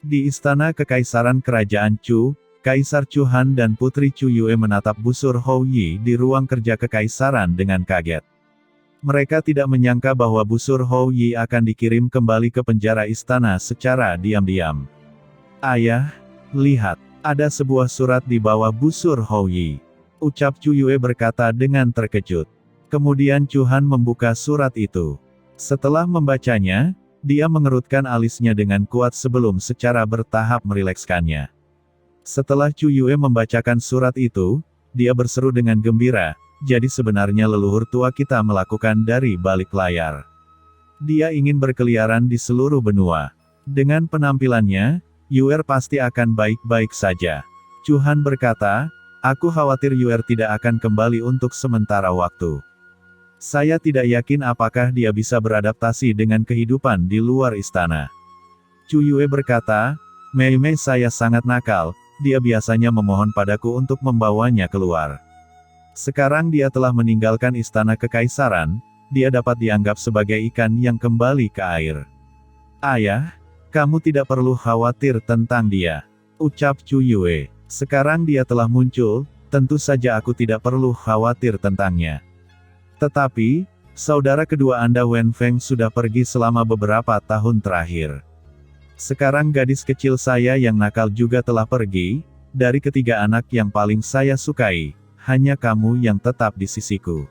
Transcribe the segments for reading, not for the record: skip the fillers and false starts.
Di istana kekaisaran kerajaan Chu, Kaisar Chu Han dan Putri Chu Yue menatap busur Hou Yi di ruang kerja kekaisaran dengan kaget. Mereka tidak menyangka bahwa busur Hou Yi akan dikirim kembali ke penjara istana secara diam-diam. "Ayah, lihat, ada sebuah surat di bawah busur Hou Yi," ucap Chu Yue berkata dengan terkejut. Kemudian Chu Han membuka surat itu. Setelah membacanya, dia mengerutkan alisnya dengan kuat sebelum secara bertahap merilekskannya. Setelah Chu Yue membacakan surat itu, dia berseru dengan gembira, "Jadi sebenarnya leluhur tua kita melakukan dari balik layar. Dia ingin berkeliaran di seluruh benua. Dengan penampilannya, Yue pasti akan baik-baik saja." Chu Han berkata, "Aku khawatir Yue tidak akan kembali untuk sementara waktu. Saya tidak yakin apakah dia bisa beradaptasi dengan kehidupan di luar istana." Chu Yue berkata, "Mei Mei saya sangat nakal, dia biasanya memohon padaku untuk membawanya keluar. Sekarang dia telah meninggalkan istana kekaisaran, dia dapat dianggap sebagai ikan yang kembali ke air. Ayah, kamu tidak perlu khawatir tentang dia," ucap Chu Yue. "Sekarang dia telah muncul, tentu saja aku tidak perlu khawatir tentangnya. Tetapi, saudara kedua Anda Wen Feng sudah pergi selama beberapa tahun terakhir. Sekarang gadis kecil saya yang nakal juga telah pergi, dari ketiga anak yang paling saya sukai, hanya kamu yang tetap di sisiku,"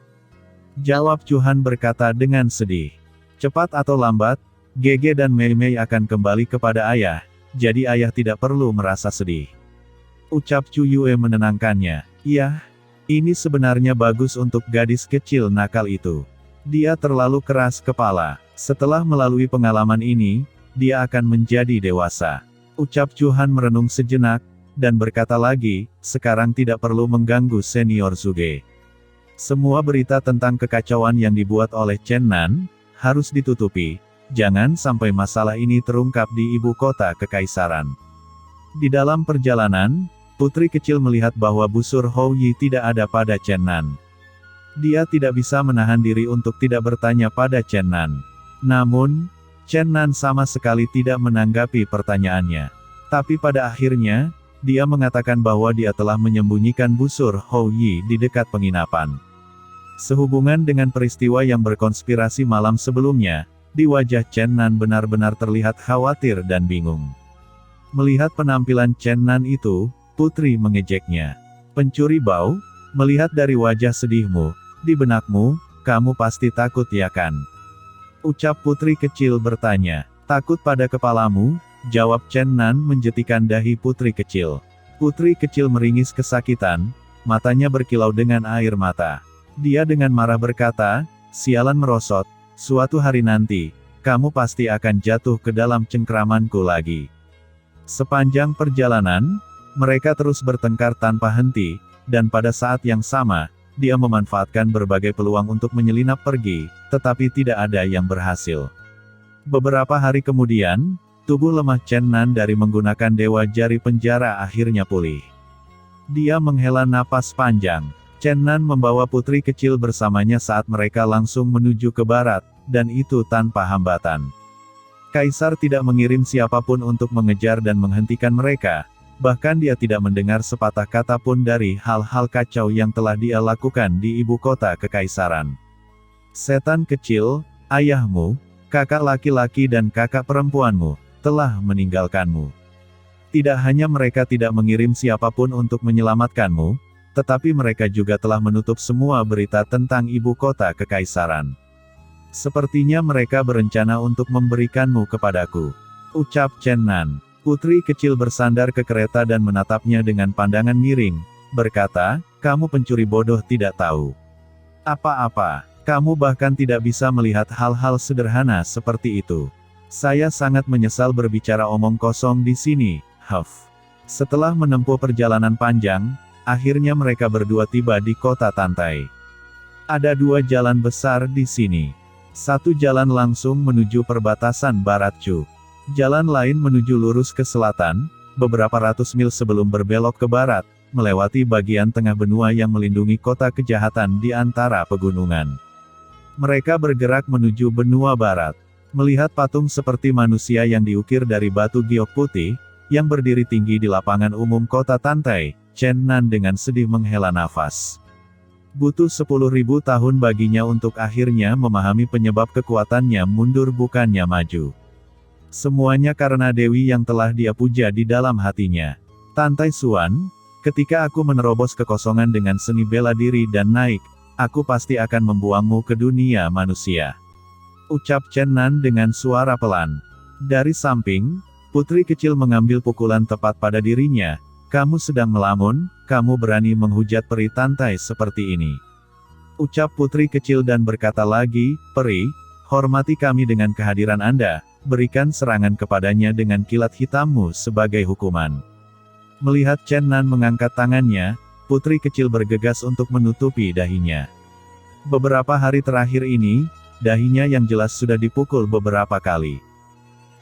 jawab Chu Han berkata dengan sedih. "Cepat atau lambat, Gege dan Mei Mei akan kembali kepada ayah, jadi ayah tidak perlu merasa sedih," ucap Chu Yue menenangkannya. "Iya, ini sebenarnya bagus untuk gadis kecil nakal itu. Dia terlalu keras kepala. Setelah melalui pengalaman ini, dia akan menjadi dewasa," ucap Chu Han merenung sejenak, dan berkata lagi, "Sekarang tidak perlu mengganggu senior Zuge. Semua berita tentang kekacauan yang dibuat oleh Chen Nan, harus ditutupi, jangan sampai masalah ini terungkap di ibu kota kekaisaran." Di dalam perjalanan, putri kecil melihat bahwa busur Hou Yi tidak ada pada Chen Nan. Dia tidak bisa menahan diri untuk tidak bertanya pada Chen Nan. Namun, Chen Nan sama sekali tidak menanggapi pertanyaannya. Tapi pada akhirnya, dia mengatakan bahwa dia telah menyembunyikan busur Hou Yi di dekat penginapan. Sehubungan dengan peristiwa yang berkonspirasi malam sebelumnya, di wajah Chen Nan benar-benar terlihat khawatir dan bingung. Melihat penampilan Chen Nan itu, putri mengejeknya. "Pencuri bau, melihat dari wajah sedihmu, di benakmu, kamu pasti takut ya kan?" ucap putri kecil bertanya. "Takut pada kepalamu?" jawab Chen Nan menjetikan dahi putri kecil. Putri kecil meringis kesakitan, matanya berkilau dengan air mata. Dia dengan marah berkata, "Sialan merosot, suatu hari nanti, kamu pasti akan jatuh ke dalam cengkramanku lagi." Sepanjang perjalanan, mereka terus bertengkar tanpa henti, dan pada saat yang sama, dia memanfaatkan berbagai peluang untuk menyelinap pergi, tetapi tidak ada yang berhasil. Beberapa hari kemudian, tubuh lemah Chen Nan dari menggunakan dewa jari penjara akhirnya pulih. Dia menghela napas panjang. Chen Nan membawa putri kecil bersamanya saat mereka langsung menuju ke barat, dan itu tanpa hambatan. Kaisar tidak mengirim siapapun untuk mengejar dan menghentikan mereka. Bahkan dia tidak mendengar sepatah kata pun dari hal-hal kacau yang telah dia lakukan di ibu kota kekaisaran. "Setan kecil, ayahmu, kakak laki-laki dan kakak perempuanmu, telah meninggalkanmu. Tidak hanya mereka tidak mengirim siapapun untuk menyelamatkanmu, tetapi mereka juga telah menutup semua berita tentang ibu kota kekaisaran. Sepertinya mereka berencana untuk memberikanmu kepadaku," ucap Chen Nan. Putri kecil bersandar ke kereta dan menatapnya dengan pandangan miring, berkata, "Kamu pencuri bodoh tidak tahu apa-apa. Kamu bahkan tidak bisa melihat hal-hal sederhana seperti itu. Saya sangat menyesal berbicara omong kosong di sini, Huff." Setelah menempuh perjalanan panjang, akhirnya mereka berdua tiba di kota Tantai. Ada dua jalan besar di sini. Satu jalan langsung menuju perbatasan Barat Chu. Jalan lain menuju lurus ke selatan, beberapa ratus mil sebelum berbelok ke barat, melewati bagian tengah benua yang melindungi kota kejahatan di antara pegunungan. Mereka bergerak menuju benua barat. Melihat patung seperti manusia yang diukir dari batu giok putih, yang berdiri tinggi di lapangan umum kota Tantai, Chen Nan dengan sedih menghela nafas. Butuh 10.000 tahun baginya untuk akhirnya memahami penyebab kekuatannya mundur bukannya maju. Semuanya karena Dewi yang telah dia puja di dalam hatinya. Tantai Xuan, ketika aku menerobos kekosongan dengan seni bela diri dan naik, aku pasti akan membuangmu ke dunia manusia. Ucap Chen Nan dengan suara pelan. Dari samping, putri kecil mengambil pukulan tepat pada dirinya. Kamu sedang melamun, kamu berani menghujat peri Tantai seperti ini. Ucap putri kecil dan berkata lagi, peri, hormati kami dengan kehadiran Anda, berikan serangan kepadanya dengan kilat hitammu sebagai hukuman. Melihat Chen Nan mengangkat tangannya, putri kecil bergegas untuk menutupi dahinya. Beberapa hari terakhir ini, dahinya yang jelas sudah dipukul beberapa kali.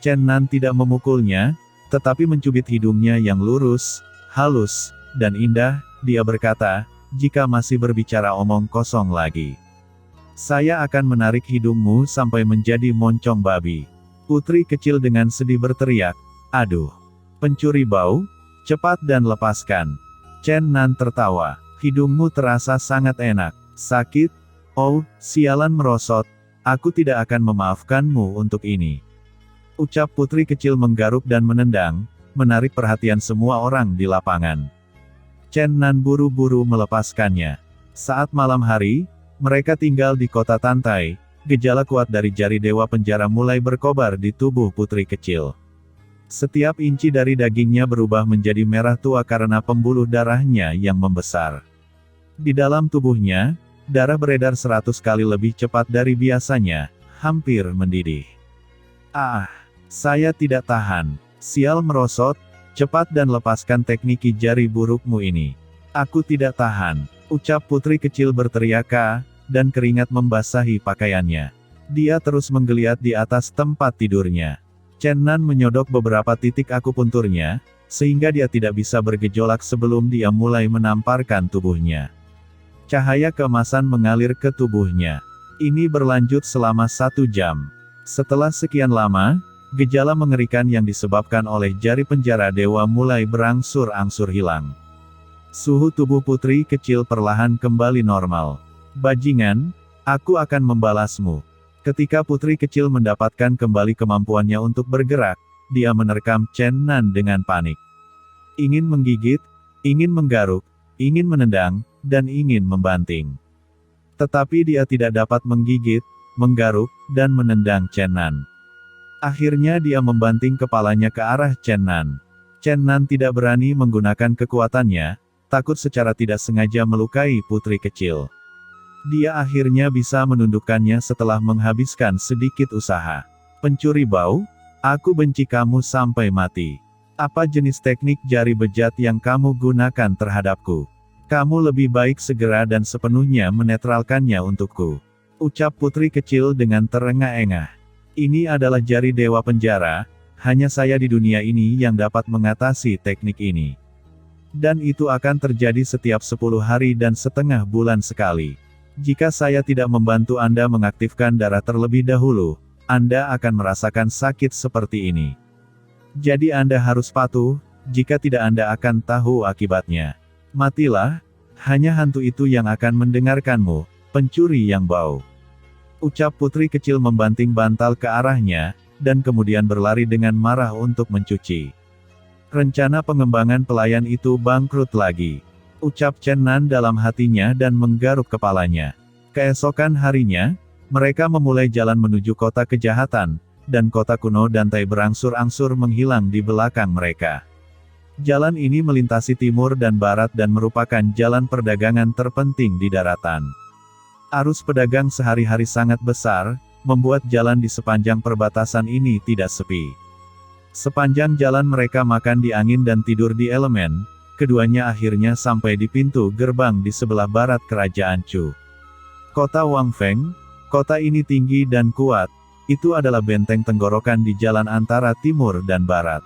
Chen Nan tidak memukulnya, tetapi mencubit hidungnya yang lurus, halus, dan indah. Dia berkata, jika masih berbicara omong kosong lagi, saya akan menarik hidungmu sampai menjadi moncong babi. Putri kecil dengan sedih berteriak, aduh, pencuri bau, cepat dan lepaskan. Chen Nan tertawa, hidungmu terasa sangat enak, sakit, oh, sialan merosot, aku tidak akan memaafkanmu untuk ini. Ucap putri kecil menggaruk dan menendang, menarik perhatian semua orang di lapangan. Chen Nan buru-buru melepaskannya. Saat malam hari, mereka tinggal di kota Tantai, gejala kuat dari jari dewa penjara mulai berkobar di tubuh putri kecil. Setiap inci dari dagingnya berubah menjadi merah tua karena pembuluh darahnya yang membesar. Di dalam tubuhnya, darah beredar 100 kali lebih cepat dari biasanya, hampir mendidih. Ah, saya tidak tahan. Sial merosot, cepat dan lepaskan tekniki jari burukmu ini. Aku tidak tahan, ucap putri kecil berteriak, dan keringat membasahi pakaiannya. Dia terus menggeliat di atas tempat tidurnya. Chen Nan menyodok beberapa titik akupunturnya, sehingga dia tidak bisa bergejolak sebelum dia mulai menamparkan tubuhnya. Cahaya keemasan mengalir ke tubuhnya. Ini berlanjut selama 1 jam. Setelah sekian lama, gejala mengerikan yang disebabkan oleh jari penjara dewa mulai berangsur-angsur hilang. Suhu tubuh putri kecil perlahan kembali normal. Bajingan, aku akan membalasmu. Ketika putri kecil mendapatkan kembali kemampuannya untuk bergerak, dia menerkam Chen Nan dengan panik. Ingin menggigit, ingin menggaruk, ingin menendang, dan ingin membanting. Tetapi dia tidak dapat menggigit, menggaruk, dan menendang Chen Nan. Akhirnya dia membanting kepalanya ke arah Chen Nan. Chen Nan tidak berani menggunakan kekuatannya, takut secara tidak sengaja melukai putri kecil. Dia akhirnya bisa menundukkannya setelah menghabiskan sedikit usaha. Pencuri bau, aku benci kamu sampai mati. Apa jenis teknik jari bejat yang kamu gunakan terhadapku? Kamu lebih baik segera dan sepenuhnya menetralkannya untukku. Ucap putri kecil dengan terengah-engah. Ini adalah jari dewa penjara, hanya saya di dunia ini yang dapat mengatasi teknik ini. Dan itu akan terjadi setiap 10 hari dan setengah bulan sekali. Jika saya tidak membantu Anda mengaktifkan darah terlebih dahulu, Anda akan merasakan sakit seperti ini. Jadi Anda harus patuh, jika tidak Anda akan tahu akibatnya. Matilah, hanya hantu itu yang akan mendengarkanmu, pencuri yang bau. Ucap putri kecil membanting bantal ke arahnya, dan kemudian berlari dengan marah untuk mencuci. Rencana pengembangan pelayan itu bangkrut lagi. Ucap Chen Nan dalam hatinya dan menggaruk kepalanya. Keesokan harinya, mereka memulai jalan menuju kota kejahatan, dan kota kuno Dantai berangsur-angsur menghilang di belakang mereka. Jalan ini melintasi timur dan barat dan merupakan jalan perdagangan terpenting di daratan. Arus pedagang sehari-hari sangat besar, membuat jalan di sepanjang perbatasan ini tidak sepi. Sepanjang jalan mereka makan di angin dan tidur di elemen, keduanya akhirnya sampai di pintu gerbang di sebelah barat kerajaan Chu. Kota Wangfeng, kota ini tinggi dan kuat, itu adalah benteng tenggorokan di jalan antara timur dan barat.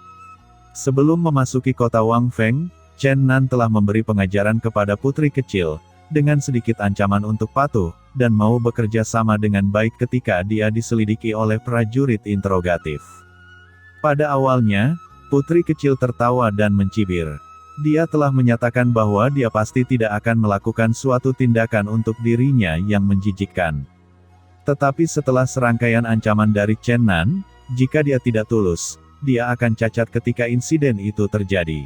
Sebelum memasuki kota Wangfeng, Chen Nan telah memberi pengajaran kepada putri kecil, dengan sedikit ancaman untuk patuh, dan mau bekerja sama dengan baik ketika dia diselidiki oleh prajurit interogatif. Pada awalnya, Putri kecil tertawa dan mencibir. Dia telah menyatakan bahwa dia pasti tidak akan melakukan suatu tindakan untuk dirinya yang menjijikkan. Tetapi setelah serangkaian ancaman dari Chen Nan, jika dia tidak tulus, dia akan cacat ketika insiden itu terjadi.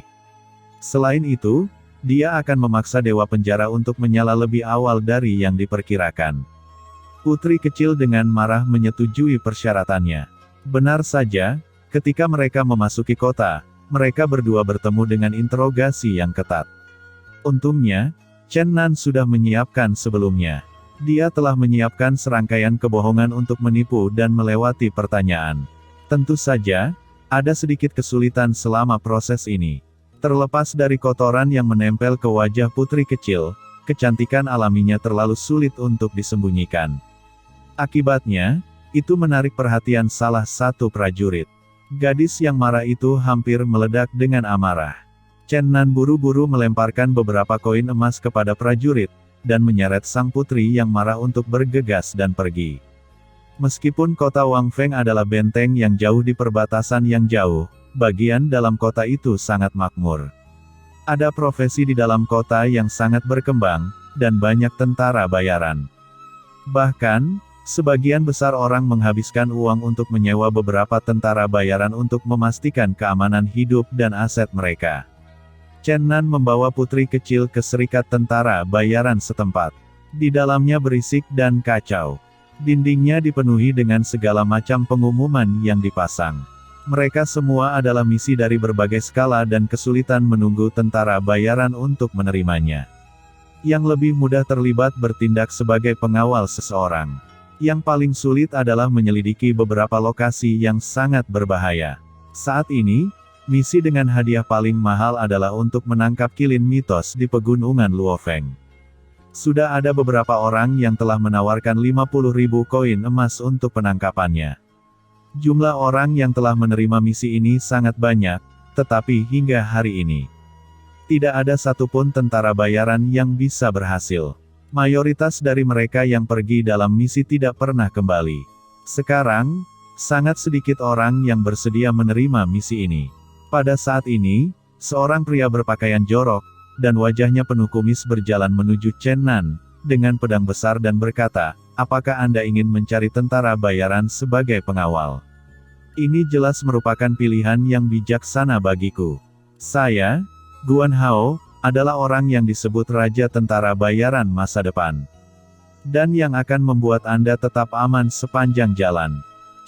Selain itu, dia akan memaksa Dewa Penjara untuk menyala lebih awal dari yang diperkirakan. Putri kecil dengan marah menyetujui persyaratannya. Benar saja, ketika mereka memasuki kota, mereka berdua bertemu dengan interogasi yang ketat. Untungnya, Chen Nan sudah menyiapkan sebelumnya. Dia telah menyiapkan serangkaian kebohongan untuk menipu dan melewati pertanyaan. Tentu saja, ada sedikit kesulitan selama proses ini. Terlepas dari kotoran yang menempel ke wajah putri kecil, kecantikan alaminya terlalu sulit untuk disembunyikan. Akibatnya, itu menarik perhatian salah satu prajurit. Gadis yang marah itu hampir meledak dengan amarah. Chen Nan buru-buru melemparkan beberapa koin emas kepada prajurit, dan menyeret sang putri yang marah untuk bergegas dan pergi. Meskipun kota Wang Feng adalah benteng yang jauh di perbatasan yang jauh, bagian dalam kota itu sangat makmur. Ada profesi di dalam kota yang sangat berkembang, dan banyak tentara bayaran. Bahkan, sebagian besar orang menghabiskan uang untuk menyewa beberapa tentara bayaran untuk memastikan keamanan hidup dan aset mereka. Chen Nan membawa putri kecil ke serikat tentara bayaran setempat. Di dalamnya berisik dan kacau. Dindingnya dipenuhi dengan segala macam pengumuman yang dipasang. Mereka semua adalah misi dari berbagai skala dan kesulitan menunggu tentara bayaran untuk menerimanya. Yang lebih mudah terlibat bertindak sebagai pengawal seseorang. Yang paling sulit adalah menyelidiki beberapa lokasi yang sangat berbahaya. Saat ini, misi dengan hadiah paling mahal adalah untuk menangkap kilin mitos di pegunungan Luofeng. Sudah ada beberapa orang yang telah menawarkan 50.000 koin emas untuk penangkapannya. Jumlah orang yang telah menerima misi ini sangat banyak, tetapi hingga hari ini, tidak ada satupun tentara bayaran yang bisa berhasil. Mayoritas dari mereka yang pergi dalam misi tidak pernah kembali. Sekarang, sangat sedikit orang yang bersedia menerima misi ini. Pada saat ini, seorang pria berpakaian jorok, dan wajahnya penuh kumis berjalan menuju Chen Nan, dengan pedang besar dan berkata, "Apakah Anda ingin mencari tentara bayaran sebagai pengawal? Ini jelas merupakan pilihan yang bijaksana bagiku. Saya, Guan Hao, adalah orang yang disebut Raja Tentara Bayaran masa depan. Dan yang akan membuat Anda tetap aman sepanjang jalan."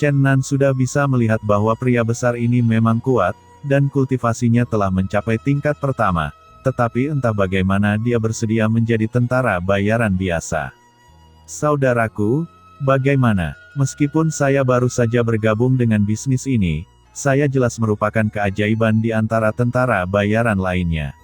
Chen Nan sudah bisa melihat bahwa pria besar ini memang kuat, dan kultivasinya telah mencapai tingkat pertama, tetapi entah bagaimana dia bersedia menjadi tentara bayaran biasa. "Saudaraku, bagaimana? Meskipun saya baru saja bergabung dengan bisnis ini, saya jelas merupakan keajaiban di antara tentara bayaran lainnya.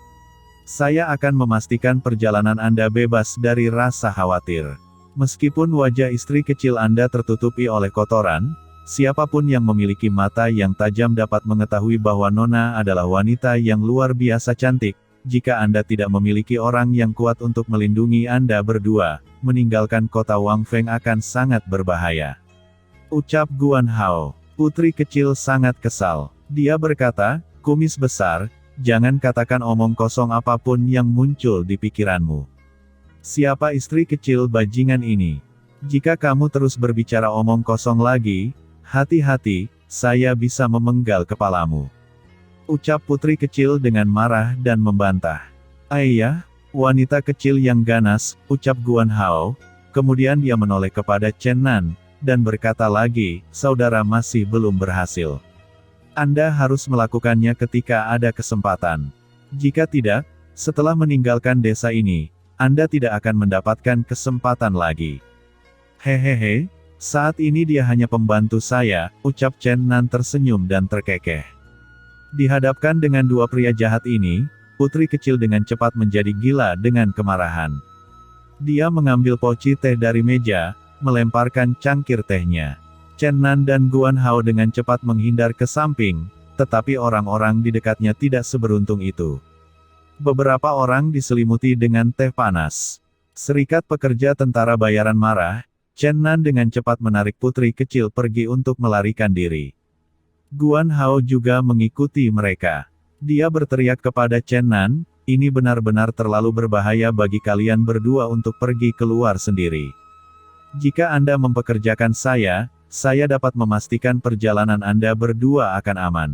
Saya akan memastikan perjalanan Anda bebas dari rasa khawatir. Meskipun wajah istri kecil Anda tertutupi oleh kotoran, siapapun yang memiliki mata yang tajam dapat mengetahui bahwa Nona adalah wanita yang luar biasa cantik. Jika Anda tidak memiliki orang yang kuat untuk melindungi Anda berdua, meninggalkan kota Wang Feng akan sangat berbahaya," ucap Guan Hao. Putri kecil sangat kesal. Dia berkata, "Kumis besar, jangan katakan omong kosong apapun yang muncul di pikiranmu. Siapa istri kecil bajingan ini? Jika kamu terus berbicara omong kosong lagi, hati-hati, saya bisa memenggal kepalamu," ucap putri kecil dengan marah dan membantah. "Ayah, wanita kecil yang ganas," ucap Guan Hao. Kemudian dia menoleh kepada Chen Nan, dan berkata lagi, "Saudara masih belum berhasil. Anda harus melakukannya ketika ada kesempatan. Jika tidak, setelah meninggalkan desa ini, Anda tidak akan mendapatkan kesempatan lagi." "Hehehe, saat ini dia hanya pembantu saya," ucap Chen Nan tersenyum dan terkekeh. Dihadapkan dengan dua pria jahat ini, putri kecil dengan cepat menjadi gila dengan kemarahan. Dia mengambil poci teh dari meja, melemparkan cangkir tehnya. Chen Nan dan Guan Hao dengan cepat menghindar ke samping, tetapi orang-orang di dekatnya tidak seberuntung itu. Beberapa orang diselimuti dengan teh panas. Serikat pekerja tentara bayaran marah. Chen Nan dengan cepat menarik putri kecil pergi untuk melarikan diri. Guan Hao juga mengikuti mereka. Dia berteriak kepada Chen Nan, ini benar-benar terlalu berbahaya bagi kalian berdua untuk pergi keluar sendiri. Jika Anda mempekerjakan saya dapat memastikan perjalanan Anda berdua akan aman.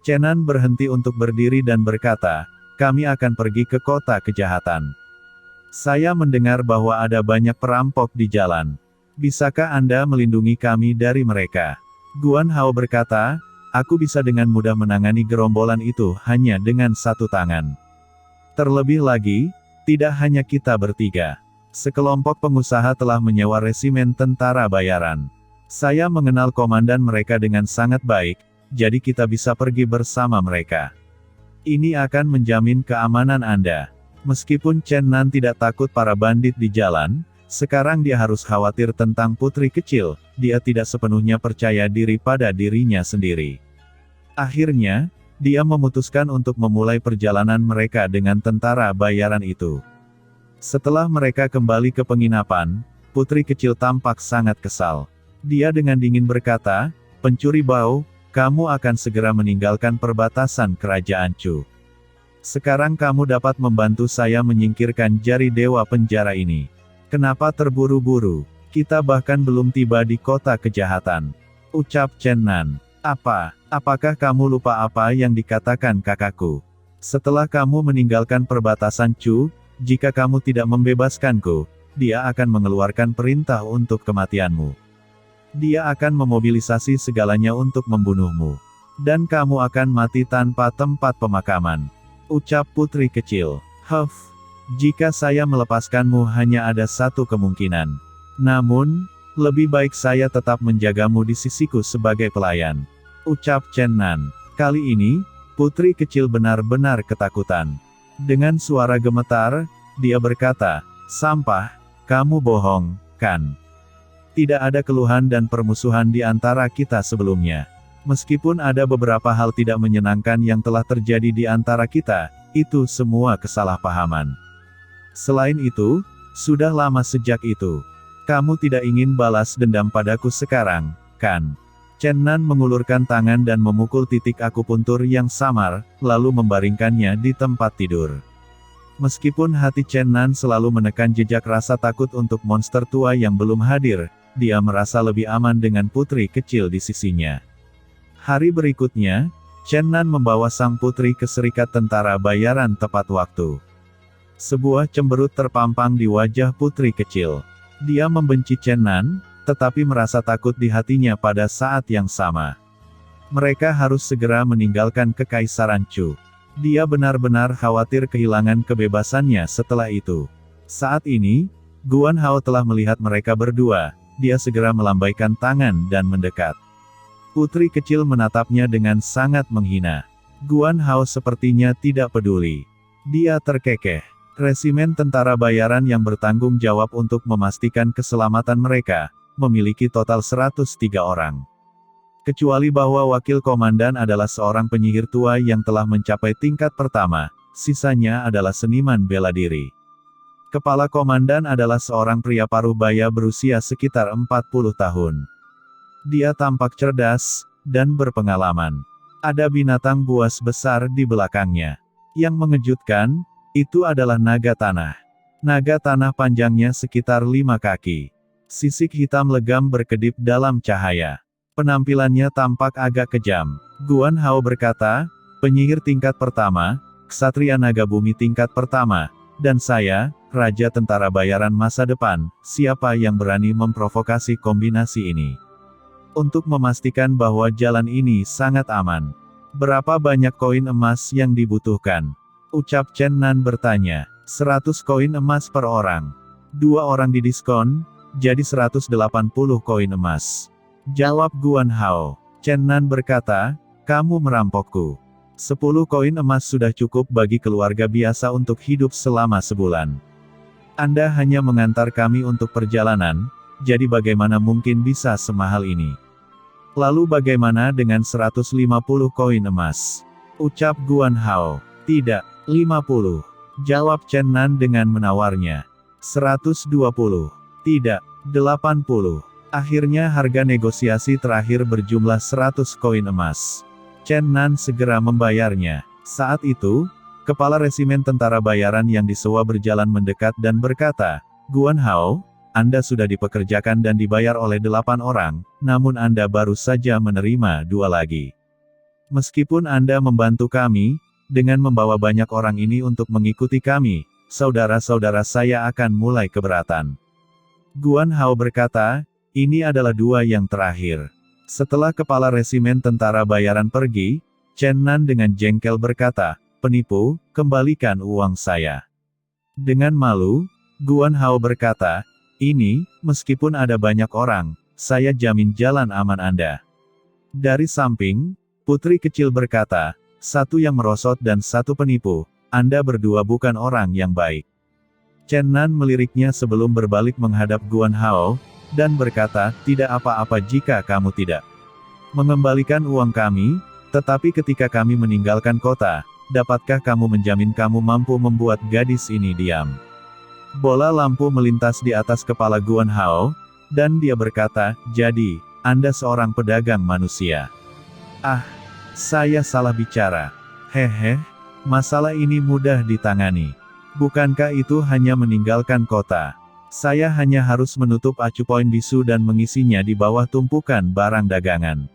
Chen Nan berhenti untuk berdiri dan berkata, kami akan pergi ke kota kejahatan. Saya mendengar bahwa ada banyak perampok di jalan. Bisakah Anda melindungi kami dari mereka? Guan Hao berkata, aku bisa dengan mudah menangani gerombolan itu hanya dengan satu tangan. Terlebih lagi, tidak hanya kita bertiga. Sekelompok pengusaha telah menyewa resimen tentara bayaran. Saya mengenal komandan mereka dengan sangat baik, jadi kita bisa pergi bersama mereka. Ini akan menjamin keamanan Anda. Meskipun Chen Nan tidak takut para bandit di jalan, sekarang dia harus khawatir tentang putri kecil, dia tidak sepenuhnya percaya diri pada dirinya sendiri. Akhirnya, dia memutuskan untuk memulai perjalanan mereka dengan tentara bayaran itu. Setelah mereka kembali ke penginapan, putri kecil tampak sangat kesal. Dia dengan dingin berkata, pencuri bau, kamu akan segera meninggalkan perbatasan kerajaan Chu. Sekarang kamu dapat membantu saya menyingkirkan jari dewa penjara ini. Kenapa terburu-buru? Kita bahkan belum tiba di kota kejahatan. Ucap Chen Nan. Apakah kamu lupa apa yang dikatakan kakakku? Setelah kamu meninggalkan perbatasan Chu, jika kamu tidak membebaskanku, dia akan mengeluarkan perintah untuk kematianmu. Dia akan memobilisasi segalanya untuk membunuhmu. Dan kamu akan mati tanpa tempat pemakaman. Ucap putri kecil. Jika saya melepaskanmu hanya ada satu kemungkinan. Namun, lebih baik saya tetap menjagamu di sisiku sebagai pelayan. Ucap Chen Nan. Kali ini, putri kecil benar-benar ketakutan. Dengan suara gemetar, dia berkata, sampah, kamu bohong, kan? Tidak ada keluhan dan permusuhan di antara kita sebelumnya. Meskipun ada beberapa hal tidak menyenangkan yang telah terjadi di antara kita, itu semua kesalahpahaman. Selain itu, sudah lama sejak itu. Kamu tidak ingin balas dendam padaku sekarang, kan? Chen Nan mengulurkan tangan dan memukul titik akupuntur yang samar, lalu membaringkannya di tempat tidur. Meskipun hati Chen Nan selalu menekan jejak rasa takut untuk monster tua yang belum hadir, dia merasa lebih aman dengan putri kecil di sisinya. Hari berikutnya, Chen Nan membawa sang putri ke serikat tentara bayaran tepat waktu. Sebuah cemberut terpampang di wajah putri kecil. Dia membenci Chen Nan, tetapi merasa takut di hatinya pada saat yang sama. Mereka harus segera meninggalkan kekaisaran Chu. Dia benar-benar khawatir kehilangan kebebasannya setelah itu. Saat ini, Guan Hao telah melihat mereka berdua, dia segera melambaikan tangan dan mendekat. Putri kecil menatapnya dengan sangat menghina. Guan Hao sepertinya tidak peduli. Dia terkekeh. Resimen tentara bayaran yang bertanggung jawab untuk memastikan keselamatan mereka, memiliki total 103 orang. Kecuali bahwa wakil komandan adalah seorang penyihir tua yang telah mencapai tingkat pertama, sisanya adalah seniman bela diri. Kepala komandan adalah seorang pria paruh baya berusia sekitar 40 tahun. Dia tampak cerdas, dan berpengalaman. Ada binatang buas besar di belakangnya. Yang mengejutkan, itu adalah naga tanah. Naga tanah panjangnya sekitar 5 kaki. Sisik hitam legam berkedip dalam cahaya. Penampilannya tampak agak kejam. Guan Hao berkata, penyihir tingkat pertama, ksatria naga bumi tingkat pertama, dan saya, raja tentara bayaran masa depan, siapa yang berani memprovokasi kombinasi ini? Untuk memastikan bahwa jalan ini sangat aman. Berapa banyak koin emas yang dibutuhkan? Ucap Chen Nan bertanya. 100 koin emas per orang. 2 orang didiskon, jadi 180 koin emas. Jawab Guan Hao. Chen Nan berkata, kamu merampokku. 10 koin emas sudah cukup bagi keluarga biasa untuk hidup selama sebulan. Anda hanya mengantar kami untuk perjalanan, jadi bagaimana mungkin bisa semahal ini? Lalu bagaimana dengan 150 koin emas? Ucap Guan Hao. Tidak, 50. Jawab Chen Nan dengan menawarnya. 120. Tidak, 80. Akhirnya harga negosiasi terakhir berjumlah 100 koin emas. Chen Nan segera membayarnya. Saat itu, kepala resimen tentara bayaran yang disewa berjalan mendekat dan berkata, "Guan Hao, Anda sudah dipekerjakan dan dibayar oleh 8 orang, namun Anda baru saja menerima 2 lagi. Meskipun Anda membantu kami, dengan membawa banyak orang ini untuk mengikuti kami, saudara-saudara saya akan mulai keberatan." Guan Hao berkata, "Ini adalah 2 yang terakhir." Setelah kepala resimen tentara bayaran pergi, Chen Nan dengan jengkel berkata, "Penipu, kembalikan uang saya." Dengan malu, Guan Hao berkata, "Ini, meskipun ada banyak orang, saya jamin jalan aman Anda." Dari samping, putri kecil berkata, "Satu yang merosot dan satu penipu, Anda berdua bukan orang yang baik." Chen Nan meliriknya sebelum berbalik menghadap Guan Hao, dan berkata, "Tidak apa-apa jika kamu tidak mengembalikan uang kami, tetapi ketika kami meninggalkan kota, dapatkah kamu menjamin kamu mampu membuat gadis ini diam?" Bola lampu melintas di atas kepala Guan Hao, dan dia berkata, "Jadi, Anda seorang pedagang manusia." "Ah, saya salah bicara. Hehe, masalah ini mudah ditangani. Bukankah itu hanya meninggalkan kota? Saya hanya harus menutup acu poin bisu dan mengisinya di bawah tumpukan barang dagangan."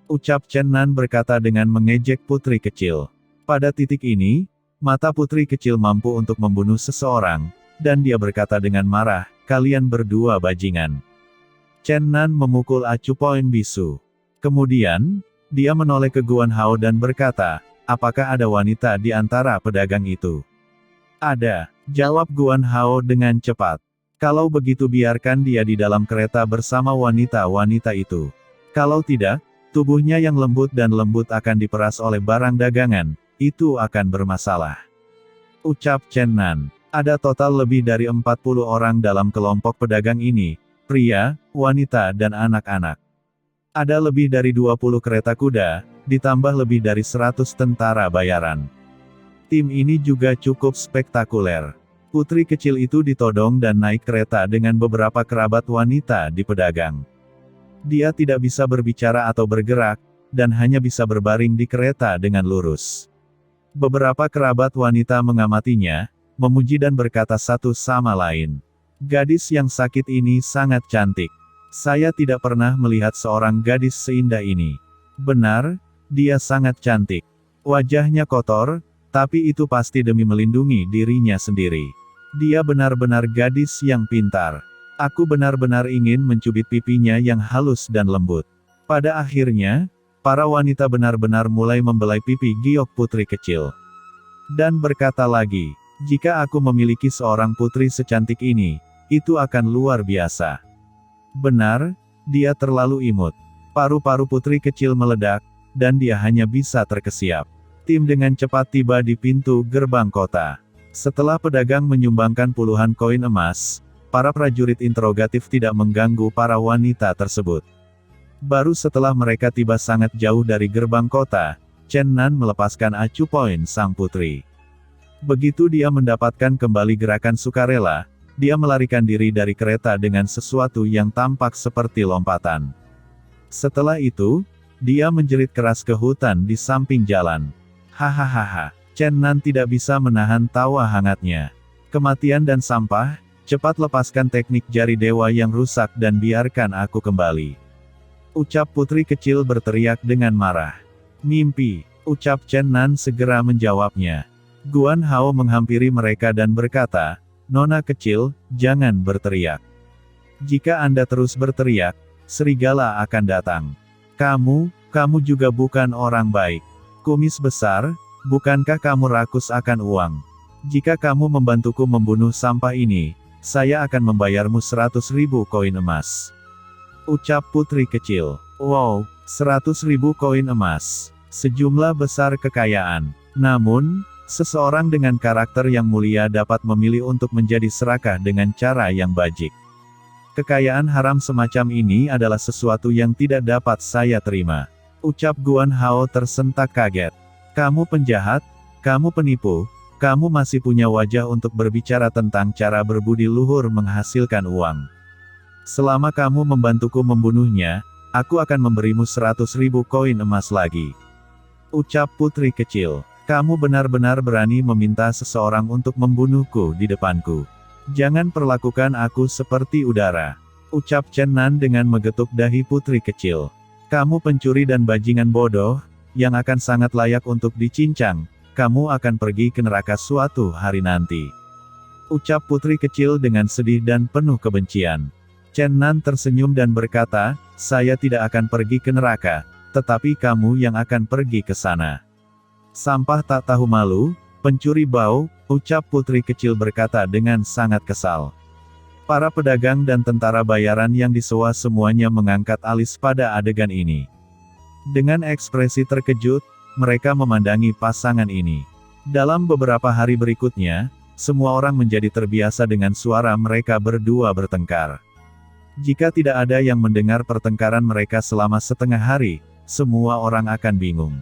Ucap Chen Nan berkata dengan mengejek putri kecil. Pada titik ini, mata putri kecil mampu untuk membunuh seseorang, dan dia berkata dengan marah, "Kalian berdua bajingan." Chen Nan memukul acu poin bisu. Kemudian, dia menoleh ke Guan Hao dan berkata, "Apakah ada wanita di antara pedagang itu?" "Ada," jawab Guan Hao dengan cepat. "Kalau begitu biarkan dia di dalam kereta bersama wanita-wanita itu. Kalau tidak, tubuhnya yang lembut dan lembut akan diperas oleh barang dagangan, itu akan bermasalah." Ucap Chen Nan. Ada total lebih dari 40 orang dalam kelompok pedagang ini, pria, wanita dan anak-anak. Ada lebih dari 20 kereta kuda, ditambah lebih dari 100 tentara bayaran. Tim ini juga cukup spektakuler. Putri kecil itu ditodong dan naik kereta dengan beberapa kerabat wanita di pedagang. Dia tidak bisa berbicara atau bergerak, dan hanya bisa berbaring di kereta dengan lurus. Beberapa kerabat wanita mengamatinya, memuji dan berkata satu sama lain, "Gadis yang sakit ini sangat cantik. Saya tidak pernah melihat seorang gadis seindah ini. Benar, dia sangat cantik. Wajahnya kotor, tapi itu pasti demi melindungi dirinya sendiri. Dia benar-benar gadis yang pintar. Aku benar-benar ingin mencubit pipinya yang halus dan lembut." Pada akhirnya, para wanita benar-benar mulai membelai pipi giok putri kecil. Dan berkata lagi, "Jika aku memiliki seorang putri secantik ini, itu akan luar biasa." Benar, dia terlalu imut. Paru-paru putri kecil meledak, dan dia hanya bisa terkesiap. Tim dengan cepat tiba di pintu gerbang kota. Setelah pedagang menyumbangkan puluhan koin emas, para prajurit interogatif tidak mengganggu para wanita tersebut. Baru setelah mereka tiba sangat jauh dari gerbang kota, Chen Nan melepaskan acu poin sang putri. Begitu dia mendapatkan kembali gerakan sukarela, dia melarikan diri dari kereta dengan sesuatu yang tampak seperti lompatan. Setelah itu, dia menjerit keras ke hutan di samping jalan. Hahaha. Chen Nan tidak bisa menahan tawa hangatnya. "Kematian dan sampah, cepat lepaskan teknik jari dewa yang rusak dan biarkan aku kembali." Ucap putri kecil berteriak dengan marah. "Mimpi," ucap Chen Nan segera menjawabnya. Guan Hao menghampiri mereka dan berkata, "Nona kecil, jangan berteriak. Jika Anda terus berteriak, serigala akan datang. Kamu juga bukan orang baik. Kumis besar, bukankah kamu rakus akan uang? Jika kamu membantuku membunuh sampah ini, saya akan membayarmu 100.000 koin emas." Ucap putri kecil. Wow, 100.000 koin emas. Sejumlah besar kekayaan. Namun, seseorang dengan karakter yang mulia dapat memilih untuk menjadi serakah dengan cara yang bajik. Kekayaan haram semacam ini adalah sesuatu yang tidak dapat saya terima. Ucap Guan Hao tersentak kaget. "Kamu penjahat, kamu penipu, kamu masih punya wajah untuk berbicara tentang cara berbudi luhur menghasilkan uang. Selama kamu membantuku membunuhnya, aku akan memberimu 100.000 koin emas lagi. Ucap putri kecil. Kamu benar-benar berani meminta seseorang untuk membunuhku di depanku. Jangan perlakukan aku seperti udara. Ucap Chen Nan dengan mengetuk dahi putri kecil. Kamu pencuri dan bajingan bodoh, yang akan sangat layak untuk dicincang. Kamu akan pergi ke neraka suatu hari nanti. Ucap putri kecil dengan sedih dan penuh kebencian. Chen Nan tersenyum dan berkata, saya tidak akan pergi ke neraka, tetapi kamu yang akan pergi ke sana. Sampah tak tahu malu, pencuri bau, ucap putri kecil berkata dengan sangat kesal. Para pedagang dan tentara bayaran yang disewa semuanya mengangkat alis pada adegan ini. Dengan ekspresi terkejut, mereka memandangi pasangan ini. Dalam beberapa hari berikutnya, semua orang menjadi terbiasa dengan suara mereka berdua bertengkar. Jika tidak ada yang mendengar pertengkaran mereka selama setengah hari, semua orang akan bingung.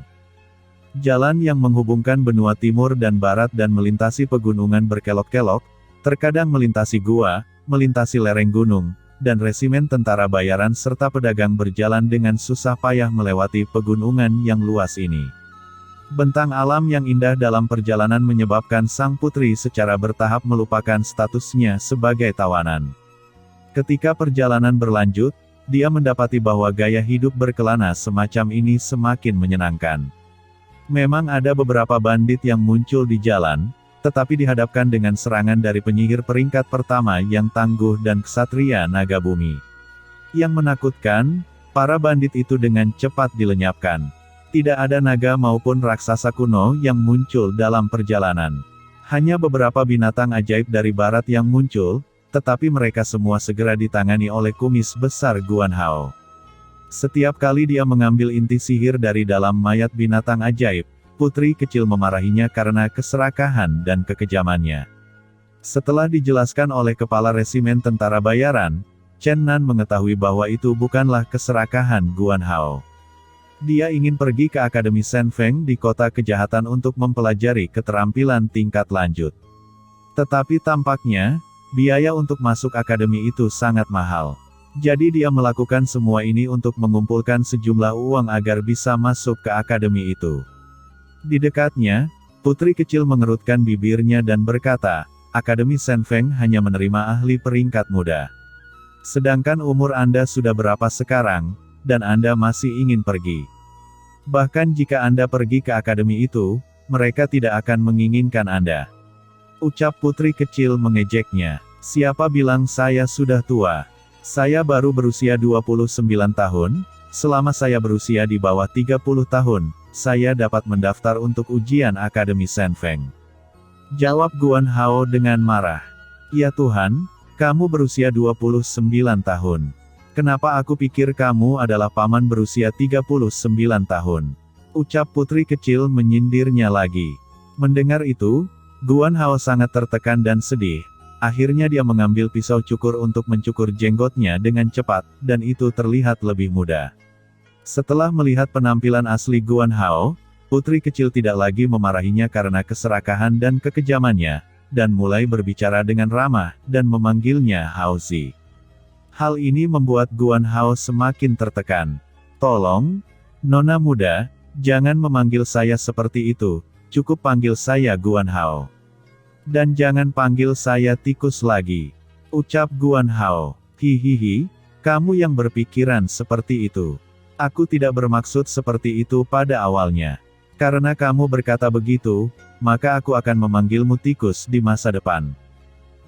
Jalan yang menghubungkan benua timur dan barat dan melintasi pegunungan berkelok-kelok, terkadang melintasi gua, melintasi lereng gunung, dan resimen tentara bayaran serta pedagang berjalan dengan susah payah melewati pegunungan yang luas ini. Bentang alam yang indah dalam perjalanan menyebabkan sang putri secara bertahap melupakan statusnya sebagai tawanan. Ketika perjalanan berlanjut, dia mendapati bahwa gaya hidup berkelana semacam ini semakin menyenangkan. Memang ada beberapa bandit yang muncul di jalan, tetapi dihadapkan dengan serangan dari penyihir peringkat pertama yang tangguh dan ksatria naga bumi. Yang menakutkan, para bandit itu dengan cepat dilenyapkan. Tidak ada naga maupun raksasa kuno yang muncul dalam perjalanan. Hanya beberapa binatang ajaib dari barat yang muncul, tetapi mereka semua segera ditangani oleh kumis besar Guan Hao. Setiap kali dia mengambil inti sihir dari dalam mayat binatang ajaib, putri kecil memarahinya karena keserakahan dan kekejamannya. Setelah dijelaskan oleh kepala resimen tentara bayaran, Chen Nan mengetahui bahwa itu bukanlah keserakahan Guan Hao. Dia ingin pergi ke Akademi Shen Feng di kota kejahatan untuk mempelajari keterampilan tingkat lanjut. Tetapi tampaknya, biaya untuk masuk akademi itu sangat mahal. Jadi dia melakukan semua ini untuk mengumpulkan sejumlah uang agar bisa masuk ke akademi itu. Di dekatnya, putri kecil mengerutkan bibirnya dan berkata, Akademi Shen Feng hanya menerima ahli peringkat muda. Sedangkan umur Anda sudah berapa sekarang, dan Anda masih ingin pergi. Bahkan jika Anda pergi ke akademi itu, mereka tidak akan menginginkan Anda. Ucap putri kecil mengejeknya. Siapa bilang saya sudah tua? Saya baru berusia 29 tahun, selama saya berusia di bawah 30 tahun, saya dapat mendaftar untuk ujian Akademi Shen Feng. Jawab Guan Hao dengan marah. Ya Tuhan, kamu berusia 29 tahun. Kenapa aku pikir kamu adalah paman berusia 39 tahun? Ucap putri kecil menyindirnya lagi. Mendengar itu, Guan Hao sangat tertekan dan sedih. Akhirnya dia mengambil pisau cukur untuk mencukur jenggotnya dengan cepat, dan itu terlihat lebih mudah. Setelah melihat penampilan asli Guan Hao, putri kecil tidak lagi memarahinya karena keserakahan dan kekejamannya, dan mulai berbicara dengan ramah, dan memanggilnya Haozi. Hal ini membuat Guan Hao semakin tertekan. Tolong, Nona muda, jangan memanggil saya seperti itu, cukup panggil saya Guan Hao. Dan jangan panggil saya tikus lagi. Ucap Guan Hao. Hihihi, kamu yang berpikiran seperti itu. Aku tidak bermaksud seperti itu pada awalnya. Karena kamu berkata begitu, maka aku akan memanggilmu tikus di masa depan.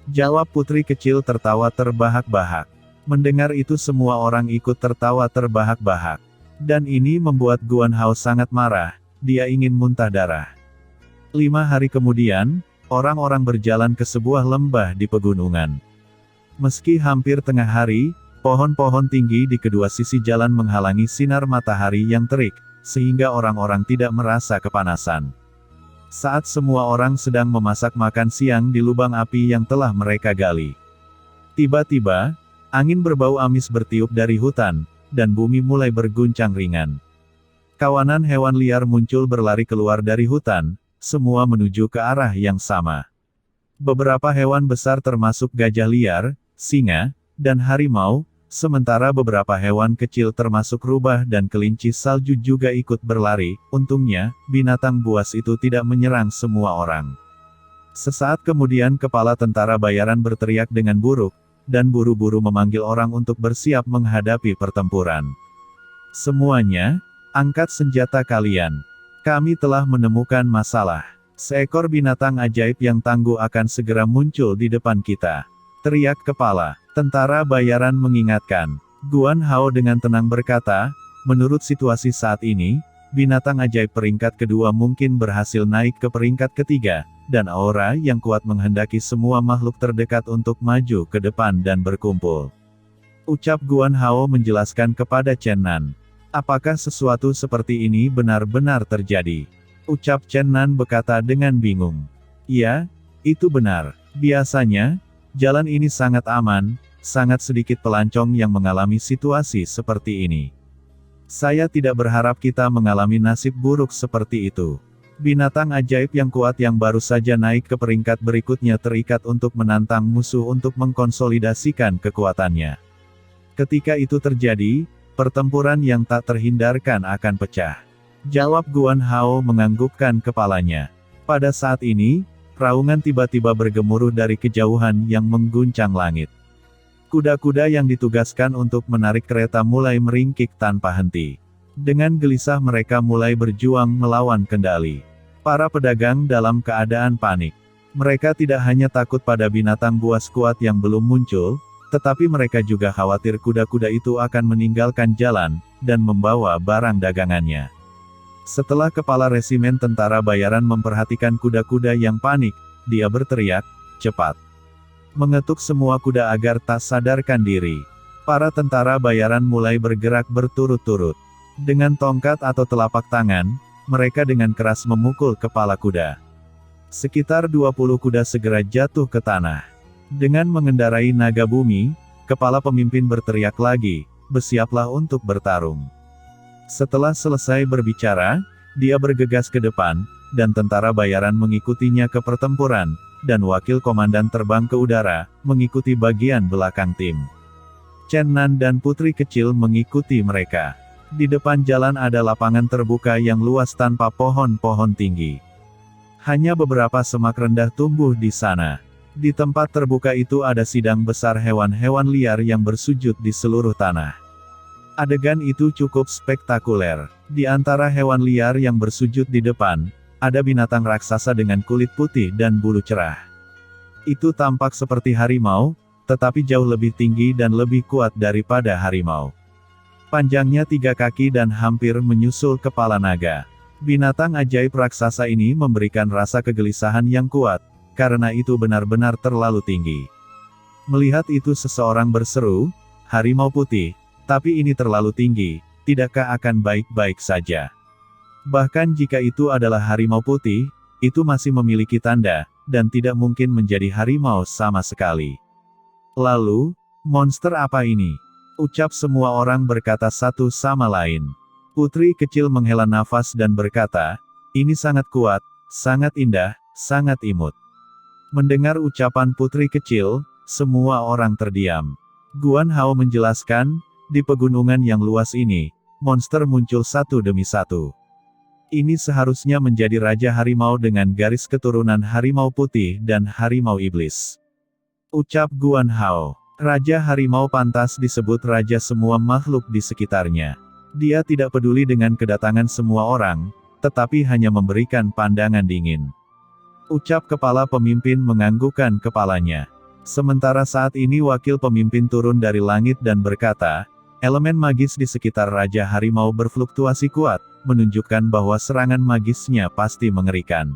Jawab putri kecil tertawa terbahak-bahak. Mendengar itu semua orang ikut tertawa terbahak-bahak. Dan ini membuat Guan Hao sangat marah, dia ingin muntah darah. 5 hari kemudian, orang-orang berjalan ke sebuah lembah di pegunungan. Meski hampir tengah hari, pohon-pohon tinggi di kedua sisi jalan menghalangi sinar matahari yang terik, sehingga orang-orang tidak merasa kepanasan. Saat semua orang sedang memasak makan siang di lubang api yang telah mereka gali. Tiba-tiba, angin berbau amis bertiup dari hutan, dan bumi mulai berguncang ringan. Kawanan hewan liar muncul berlari keluar dari hutan, semua menuju ke arah yang sama. Beberapa hewan besar termasuk gajah liar, singa, dan harimau, sementara beberapa hewan kecil termasuk rubah dan kelinci salju juga ikut berlari. Untungnya, binatang buas itu tidak menyerang semua orang. Sesaat kemudian kepala tentara bayaran berteriak dengan buruk, dan buru-buru memanggil orang untuk bersiap menghadapi pertempuran. Semuanya, angkat senjata kalian. Kami telah menemukan masalah. Seekor binatang ajaib yang tangguh akan segera muncul di depan kita. Teriak kepala tentara bayaran mengingatkan. Guan Hao dengan tenang berkata, menurut situasi saat ini, binatang ajaib peringkat kedua mungkin berhasil naik ke peringkat ketiga, dan aura yang kuat menghendaki semua makhluk terdekat untuk maju ke depan dan berkumpul. Ucap Guan Hao menjelaskan kepada Chen Nan. Apakah sesuatu seperti ini benar-benar terjadi? Ucap Chen Nan berkata dengan bingung. Ya, itu benar. Biasanya, jalan ini sangat aman, sangat sedikit pelancong yang mengalami situasi seperti ini. Saya tidak berharap kita mengalami nasib buruk seperti itu. Binatang ajaib yang kuat yang baru saja naik ke peringkat berikutnya terikat untuk menantang musuh untuk mengkonsolidasikan kekuatannya. Ketika itu terjadi, pertempuran yang tak terhindarkan akan pecah. Jawab Guan Hao menganggukkan kepalanya. Pada saat ini, raungan tiba-tiba bergemuruh dari kejauhan yang mengguncang langit. Kuda-kuda yang ditugaskan untuk menarik kereta mulai meringkik tanpa henti. Dengan gelisah mereka mulai berjuang melawan kendali. Para pedagang dalam keadaan panik. Mereka tidak hanya takut pada binatang buas kuat yang belum muncul, tetapi mereka juga khawatir kuda-kuda itu akan meninggalkan jalan, dan membawa barang dagangannya. Setelah kepala resimen tentara bayaran memperhatikan kuda-kuda yang panik, dia berteriak, cepat. Mengetuk semua kuda agar tak sadarkan diri. Para tentara bayaran mulai bergerak berturut-turut. Dengan tongkat atau telapak tangan, mereka dengan keras memukul kepala kuda. Sekitar 20 kuda segera jatuh ke tanah. Dengan mengendarai naga bumi, kepala pemimpin berteriak lagi, bersiaplah untuk bertarung. Setelah selesai berbicara, dia bergegas ke depan, dan tentara bayaran mengikutinya ke pertempuran, dan wakil komandan terbang ke udara, mengikuti bagian belakang tim. Chen Nan dan putri kecil mengikuti mereka. Di depan jalan ada lapangan terbuka yang luas tanpa pohon-pohon tinggi. Hanya beberapa semak rendah tumbuh di sana. Di tempat terbuka itu ada sidang besar hewan-hewan liar yang bersujud di seluruh tanah. Adegan itu cukup spektakuler. Di antara hewan liar yang bersujud di depan, ada binatang raksasa dengan kulit putih dan bulu cerah. Itu tampak seperti harimau, tetapi jauh lebih tinggi dan lebih kuat daripada harimau. Panjangnya 3 kaki dan hampir menyusul kepala naga. Binatang ajaib raksasa ini memberikan rasa kegelisahan yang kuat, karena itu benar-benar terlalu tinggi. Melihat itu seseorang berseru, harimau putih. Tapi ini terlalu tinggi, tidakkah akan baik-baik saja? Bahkan jika itu adalah harimau putih, itu masih memiliki tanda, dan tidak mungkin menjadi harimau sama sekali. Lalu, monster apa ini? Ucap semua orang berkata satu sama lain. Putri kecil menghela nafas dan berkata, ini sangat kuat, sangat indah, sangat imut. Mendengar ucapan putri kecil, semua orang terdiam. Guan Hao menjelaskan, di pegunungan yang luas ini, monster muncul satu demi satu. Ini seharusnya menjadi Raja Harimau dengan garis keturunan harimau putih dan harimau iblis. Ucap Guan Hao. Raja Harimau pantas disebut raja semua makhluk di sekitarnya. Dia tidak peduli dengan kedatangan semua orang, tetapi hanya memberikan pandangan dingin. Ucap kepala pemimpin menganggukkan kepalanya. Sementara saat ini wakil pemimpin turun dari langit dan berkata, elemen magis di sekitar Raja Harimau berfluktuasi kuat, menunjukkan bahwa serangan magisnya pasti mengerikan.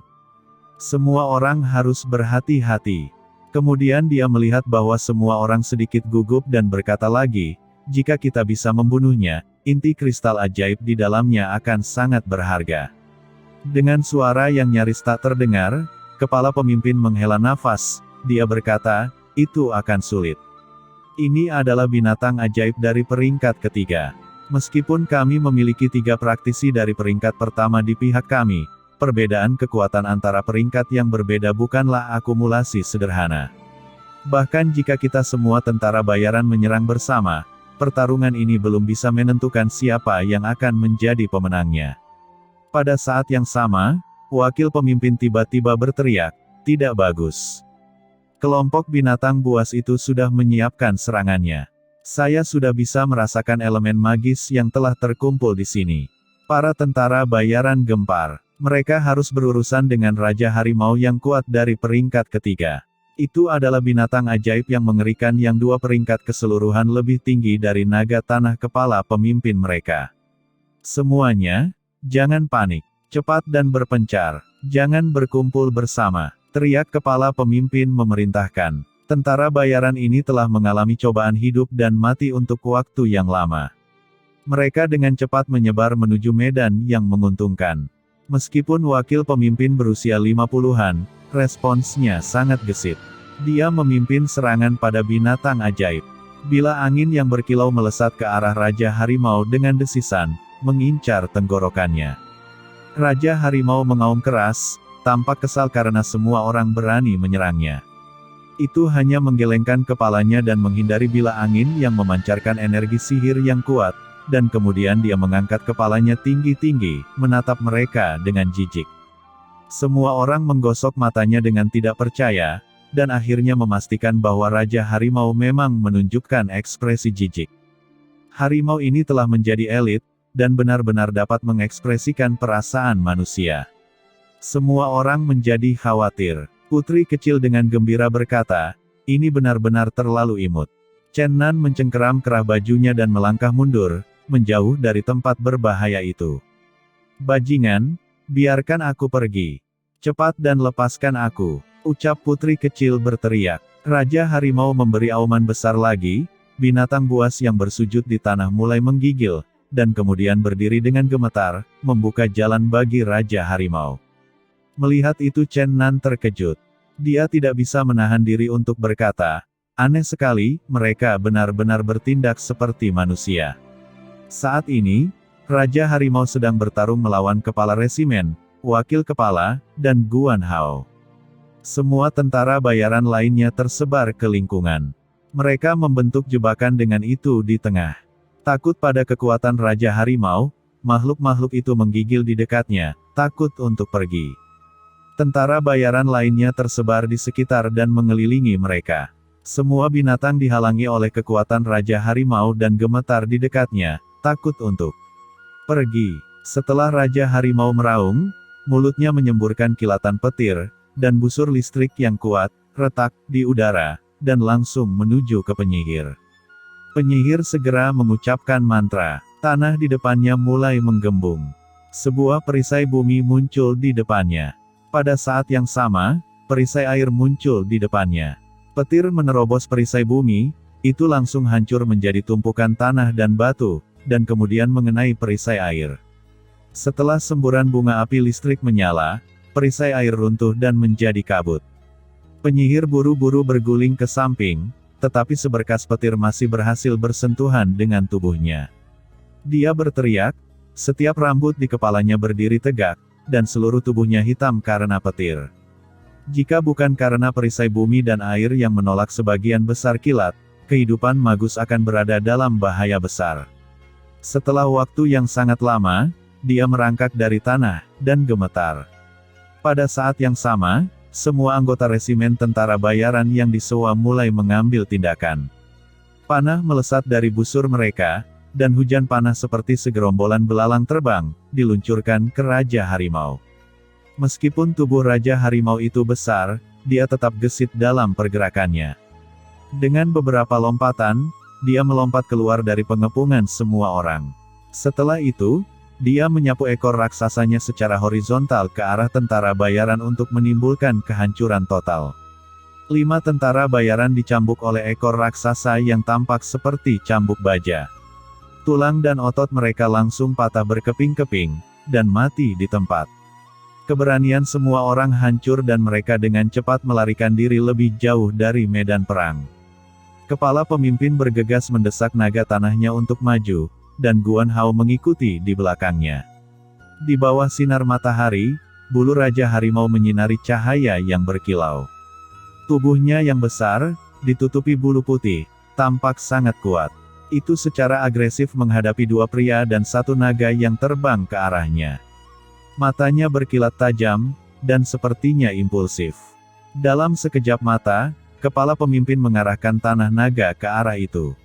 Semua orang harus berhati-hati. Kemudian dia melihat bahwa semua orang sedikit gugup dan berkata lagi, jika kita bisa membunuhnya, inti kristal ajaib di dalamnya akan sangat berharga. Dengan suara yang nyaris tak terdengar, kepala pemimpin menghela nafas, dia berkata, itu akan sulit. Ini adalah binatang ajaib dari peringkat ketiga. Meskipun kami memiliki 3 praktisi dari peringkat pertama di pihak kami, perbedaan kekuatan antara peringkat yang berbeda bukanlah akumulasi sederhana. Bahkan jika kita semua tentara bayaran menyerang bersama, pertarungan ini belum bisa menentukan siapa yang akan menjadi pemenangnya. Pada saat yang sama, wakil pemimpin tiba-tiba berteriak, "Tidak bagus. Kelompok binatang buas itu sudah menyiapkan serangannya. Saya sudah bisa merasakan elemen magis yang telah terkumpul di sini." Para tentara bayaran gempar. Mereka harus berurusan dengan Raja Harimau yang kuat dari peringkat ketiga. Itu adalah binatang ajaib yang mengerikan yang 2 peringkat keseluruhan lebih tinggi dari naga tanah kepala pemimpin mereka. "Semuanya, jangan panik. Cepat dan berpencar. Jangan berkumpul bersama," teriak kepala pemimpin memerintahkan. Tentara bayaran ini telah mengalami cobaan hidup dan mati untuk waktu yang lama. Mereka dengan cepat menyebar menuju medan yang menguntungkan. Meskipun wakil pemimpin berusia 50-an, responsnya sangat gesit. Dia memimpin serangan pada binatang ajaib. Bila angin yang berkilau melesat ke arah Raja Harimau dengan desisan, mengincar tenggorokannya. Raja Harimau mengaum keras, tampak kesal karena semua orang berani menyerangnya. Itu hanya menggelengkan kepalanya dan menghindari bila angin yang memancarkan energi sihir yang kuat, dan kemudian dia mengangkat kepalanya tinggi-tinggi, menatap mereka dengan jijik. Semua orang menggosok matanya dengan tidak percaya, dan akhirnya memastikan bahwa Raja Harimau memang menunjukkan ekspresi jijik. Harimau ini telah menjadi elit, dan benar-benar dapat mengekspresikan perasaan manusia. Semua orang menjadi khawatir. Putri kecil dengan gembira berkata, "Ini benar-benar terlalu imut." Chen Nan mencengkeram kerah bajunya dan melangkah mundur, menjauh dari tempat berbahaya itu. "Bajingan, biarkan aku pergi. Cepat dan lepaskan aku," ucap putri kecil berteriak. Raja Harimau memberi auman besar lagi, binatang buas yang bersujud di tanah mulai menggigil, dan kemudian berdiri dengan gemetar, membuka jalan bagi Raja Harimau. Melihat itu Chen Nan terkejut. Dia tidak bisa menahan diri untuk berkata, "Aneh sekali, mereka benar-benar bertindak seperti manusia." Saat ini, Raja Harimau sedang bertarung melawan kepala resimen, wakil kepala, dan Guan Hao. Semua tentara bayaran lainnya tersebar ke lingkungan. Mereka membentuk jebakan dengan itu di tengah. Takut pada kekuatan Raja Harimau, makhluk-makhluk itu menggigil di dekatnya, takut untuk pergi. Tentara bayaran lainnya tersebar di sekitar dan mengelilingi mereka. Semua binatang dihalangi oleh kekuatan Raja Harimau dan gemetar di dekatnya, takut untuk pergi. Setelah Raja Harimau meraung, mulutnya menyemburkan kilatan petir, dan busur listrik yang kuat, retak, di udara, dan langsung menuju ke penyihir. Penyihir segera mengucapkan mantra. Tanah di depannya mulai menggembung. Sebuah perisai bumi muncul di depannya. Pada saat yang sama, perisai air muncul di depannya. Petir menerobos perisai bumi, itu langsung hancur menjadi tumpukan tanah dan batu, dan kemudian mengenai perisai air. Setelah semburan bunga api listrik menyala, perisai air runtuh dan menjadi kabut. Penyihir buru-buru berguling ke samping, tetapi seberkas petir masih berhasil bersentuhan dengan tubuhnya. Dia berteriak, setiap rambut di kepalanya berdiri tegak, dan seluruh tubuhnya hitam karena petir. Jika bukan karena perisai bumi dan air yang menolak sebagian besar kilat, kehidupan Magus akan berada dalam bahaya besar. Setelah waktu yang sangat lama, dia merangkak dari tanah, dan gemetar. Pada saat yang sama, semua anggota resimen tentara bayaran yang disewa mulai mengambil tindakan. Panah melesat dari busur mereka, dan hujan panah seperti segerombolan belalang terbang, diluncurkan ke Raja Harimau. Meskipun tubuh Raja Harimau itu besar, dia tetap gesit dalam pergerakannya. Dengan beberapa lompatan, dia melompat keluar dari pengepungan semua orang. Setelah itu, dia menyapu ekor raksasanya secara horizontal ke arah tentara bayaran untuk menimbulkan kehancuran total. 5 tentara bayaran dicambuk oleh ekor raksasa yang tampak seperti cambuk baja. Tulang dan otot mereka langsung patah berkeping-keping, dan mati di tempat. Keberanian semua orang hancur dan mereka dengan cepat melarikan diri lebih jauh dari medan perang. Kepala pemimpin bergegas mendesak naga tanahnya untuk maju, dan Guan Hao mengikuti di belakangnya. Di bawah sinar matahari, bulu Raja Harimau menyinari cahaya yang berkilau. Tubuhnya yang besar, ditutupi bulu putih, tampak sangat kuat. Itu secara agresif menghadapi dua pria dan satu naga yang terbang ke arahnya. Matanya berkilat tajam, dan sepertinya impulsif. Dalam sekejap mata, kepala pemimpin mengarahkan tanah naga ke arah itu.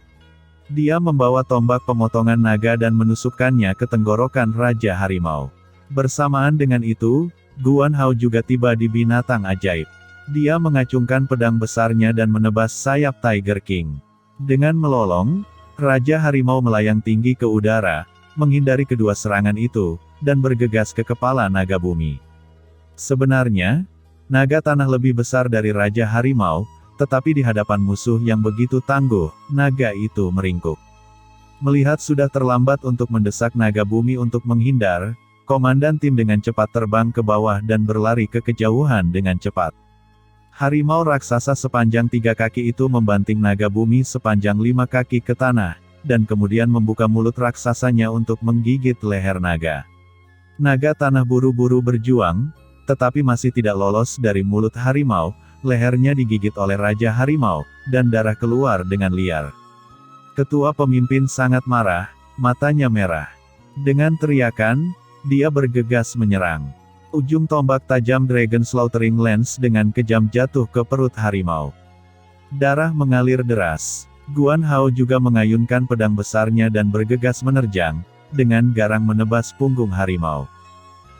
Dia membawa tombak pemotongan naga dan menusukkannya ke tenggorokan Raja Harimau. Bersamaan dengan itu, Guan Hao juga tiba di binatang ajaib. Dia mengacungkan pedang besarnya dan menebas sayap Tiger King. Dengan melolong, Raja Harimau melayang tinggi ke udara, menghindari kedua serangan itu, dan bergegas ke kepala naga bumi. Sebenarnya, naga tanah lebih besar dari Raja Harimau, tetapi di hadapan musuh yang begitu tangguh, naga itu meringkuk. Melihat sudah terlambat untuk mendesak naga bumi untuk menghindar, komandan tim dengan cepat terbang ke bawah dan berlari ke kejauhan dengan cepat. Harimau raksasa sepanjang 3 kaki itu membanting naga bumi sepanjang 5 kaki ke tanah, dan kemudian membuka mulut raksasanya untuk menggigit leher naga. Naga tanah buru-buru berjuang, tetapi masih tidak lolos dari mulut harimau, lehernya digigit oleh Raja Harimau, dan darah keluar dengan liar. Ketua pemimpin sangat marah, matanya merah. Dengan teriakan, dia bergegas menyerang. Ujung tombak tajam Dragon Slaughtering Lance dengan kejam jatuh ke perut harimau. Darah mengalir deras. Guan Hao juga mengayunkan pedang besarnya dan bergegas menerjang, dengan garang menebas punggung harimau.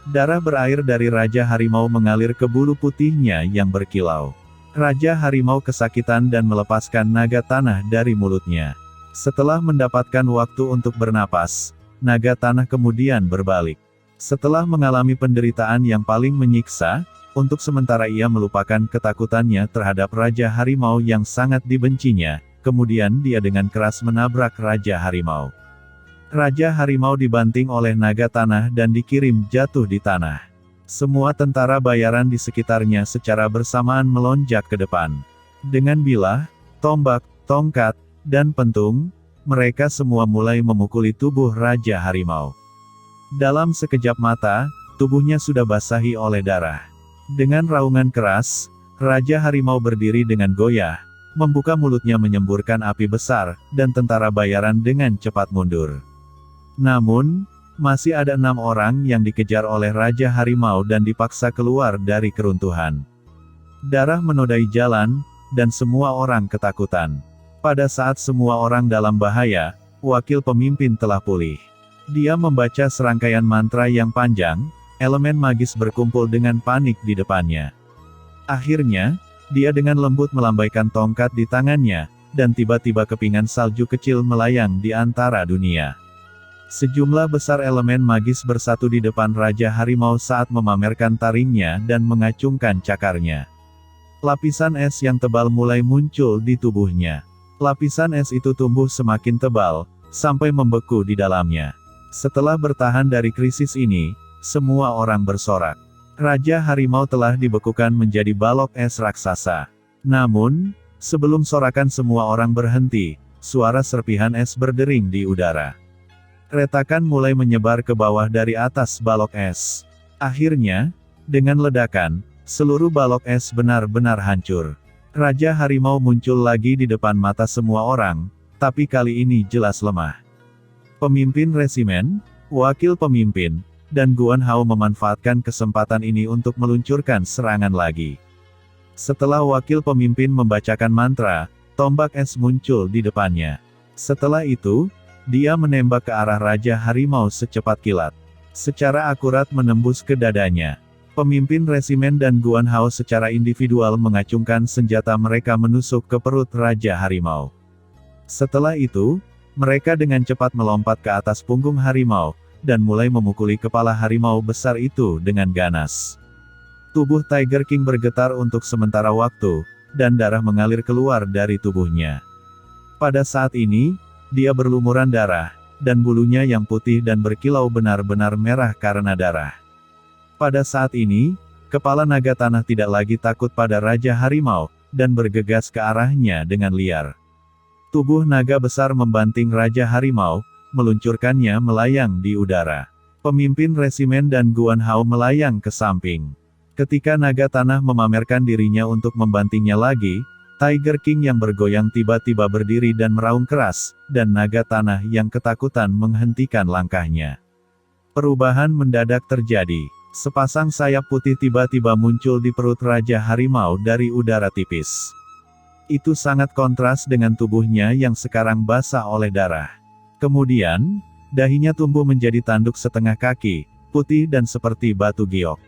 Darah berair dari Raja Harimau mengalir ke bulu putihnya yang berkilau. Raja Harimau kesakitan dan melepaskan naga tanah dari mulutnya. Setelah mendapatkan waktu untuk bernapas, naga tanah kemudian berbalik. Setelah mengalami penderitaan yang paling menyiksa, untuk sementara ia melupakan ketakutannya terhadap Raja Harimau yang sangat dibencinya, kemudian dia dengan keras menabrak Raja Harimau. Raja Harimau dibanting oleh naga tanah dan dikirim jatuh di tanah. Semua tentara bayaran di sekitarnya secara bersamaan melonjak ke depan. Dengan bilah, tombak, tongkat, dan pentung, mereka semua mulai memukuli tubuh Raja Harimau. Dalam sekejap mata, tubuhnya sudah basahi oleh darah. Dengan raungan keras, Raja Harimau berdiri dengan goyah, membuka mulutnya menyemburkan api besar, dan tentara bayaran dengan cepat mundur. Namun, masih ada 6 orang yang dikejar oleh Raja Harimau dan dipaksa keluar dari keruntuhan. Darah menodai jalan, dan semua orang ketakutan. Pada saat semua orang dalam bahaya, wakil pemimpin telah pulih. Dia membaca serangkaian mantra yang panjang, elemen magis berkumpul dengan panik di depannya. Akhirnya, dia dengan lembut melambaikan tongkat di tangannya, dan tiba-tiba kepingan salju kecil melayang di antara dunia. Sejumlah besar elemen magis bersatu di depan Raja Harimau saat memamerkan taringnya dan mengacungkan cakarnya. Lapisan es yang tebal mulai muncul di tubuhnya. Lapisan es itu tumbuh semakin tebal, sampai membeku di dalamnya. Setelah bertahan dari krisis ini, semua orang bersorak. Raja Harimau telah dibekukan menjadi balok es raksasa. Namun, sebelum sorakan semua orang berhenti, suara serpihan es berdering di udara. Retakan mulai menyebar ke bawah dari atas balok es. Akhirnya, dengan ledakan, seluruh balok es benar-benar hancur. Raja Harimau muncul lagi di depan mata semua orang, tapi kali ini jelas lemah. Pemimpin resimen, wakil pemimpin, dan Guan Hao memanfaatkan kesempatan ini untuk meluncurkan serangan lagi. Setelah wakil pemimpin membacakan mantra, tombak es muncul di depannya. Setelah itu, dia menembak ke arah Raja Harimau secepat kilat. Secara akurat menembus ke dadanya. Pemimpin resimen dan Guan Hao secara individual mengacungkan senjata mereka menusuk ke perut Raja Harimau. Setelah itu, mereka dengan cepat melompat ke atas punggung harimau, dan mulai memukuli kepala harimau besar itu dengan ganas. Tubuh Tiger King bergetar untuk sementara waktu, dan darah mengalir keluar dari tubuhnya. Pada saat ini, dia berlumuran darah, dan bulunya yang putih dan berkilau benar-benar merah karena darah. Pada saat ini, kepala naga tanah tidak lagi takut pada Raja Harimau, dan bergegas ke arahnya dengan liar. Tubuh naga besar membanting Raja Harimau, meluncurkannya melayang di udara. Pemimpin resimen dan Guan Hao melayang ke samping. Ketika naga tanah memamerkan dirinya untuk membantingnya lagi, Tiger King yang bergoyang tiba-tiba berdiri dan meraung keras, dan naga tanah yang ketakutan menghentikan langkahnya. Perubahan mendadak terjadi. Sepasang sayap putih tiba-tiba muncul di perut Raja Harimau dari udara tipis. Itu sangat kontras dengan tubuhnya yang sekarang basah oleh darah. Kemudian, dahinya tumbuh menjadi tanduk setengah kaki, putih dan seperti batu giok.